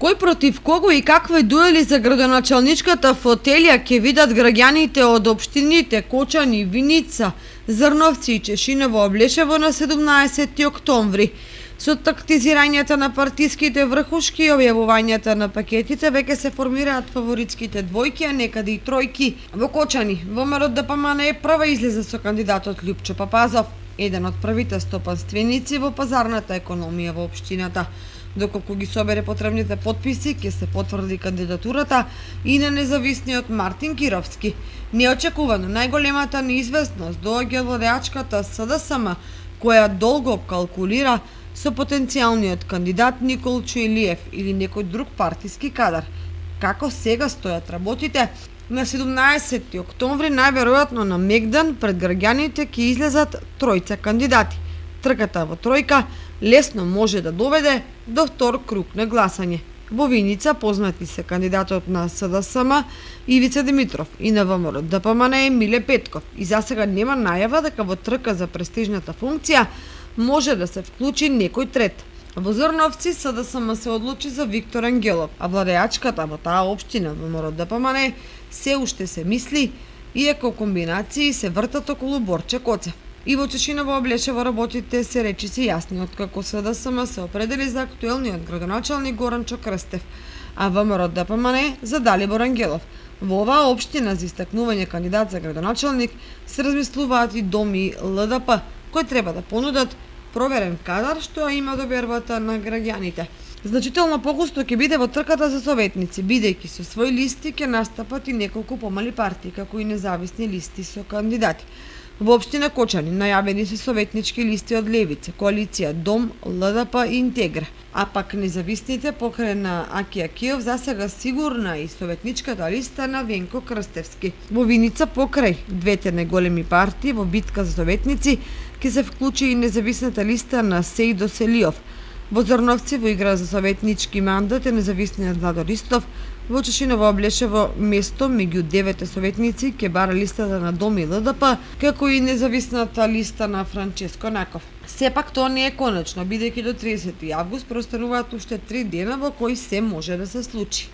Кој против кого и какви дуели за градоначалничката фотелја ќе видат граѓаните од општините Кочани, Виница, Зрновци и Чешиново Облешево на 17 октомври. Со тактизирањето на партиските врхушки и објавувањето на пакетите веќе се формираат фаворитските двојки, а некаде и тројки. Во Кочани, ВМРО ДПМН прва излезе со кандидатот Љупчо Папазов, еден од првите стопанственици во пазарната економија во општината. Доколку ги собере потребните потписи, ќе се потврди кандидатурата и на независниот Мартин Кировски. Неочекувано, најголемата неизвестност доаѓа од владеачката СДСМ, која долго калкулира со потенцијалниот кандидат Никол Чуелиев или некој друг партиски кадар. Како сега стојат работите? На 17 октомври најверојатно на Мегдан пред граѓаните ќе излезат тројца кандидати. Трката во тројка лесно може да доведе до втор круг на гласање. Во Виница познати се кандидатот на СДСМ Ивица Димитров и на ВМРО ДПМН Миле Петков. И засега нема најава дека во трка за престижната функција може да се вклучи некој трет. Во Зрновци СДСМ се одлучи за Виктор Ангелов, а владеачката во таа општина ВМРО ДПМН се уште се мисли, иако комбинации се вртат околу Борче Коцев. И во Чешиново Облешево работите се речиси јасни, откако СДСМ се определи за актуелниот градоначалник Горанчо Крстев, а ВМРО ДПМН за Далибор Ангелов. Во оваа општина за истакнување кандидат за градоначалник се размислуваат и доми ЛДП, кои треба да понудат проверен кадар што има довербата на граѓаните. Значително погусто ќе биде во трката за советници, бидејќи со своји листи ќе настапат и неколку помали партии, како и независни листи со кандидати. Во општина Кочани најавени се советнички листи од Левица, Коалиција Дом, ЛДП и Интегра, а пак независните покрај на Аки Акиов засега сигурна и советничката листа на Венко Крстевски. Во Виница покрај двете најголеми партии во битка за советници ќе се вклучи и независната листа на Сејдо Селиов. Во Зрновци во игра за советнички мандат е независниот Владо Ристов. Во Чешиново Облешево место меѓу 9 советници ќе бара листата на Дом и ЛДП, како и независната листа на Франческо Наков. Сепак тоа не е конечно, бидејќи до 30 август преостануваат уште 3 дена во кои се може да се случи.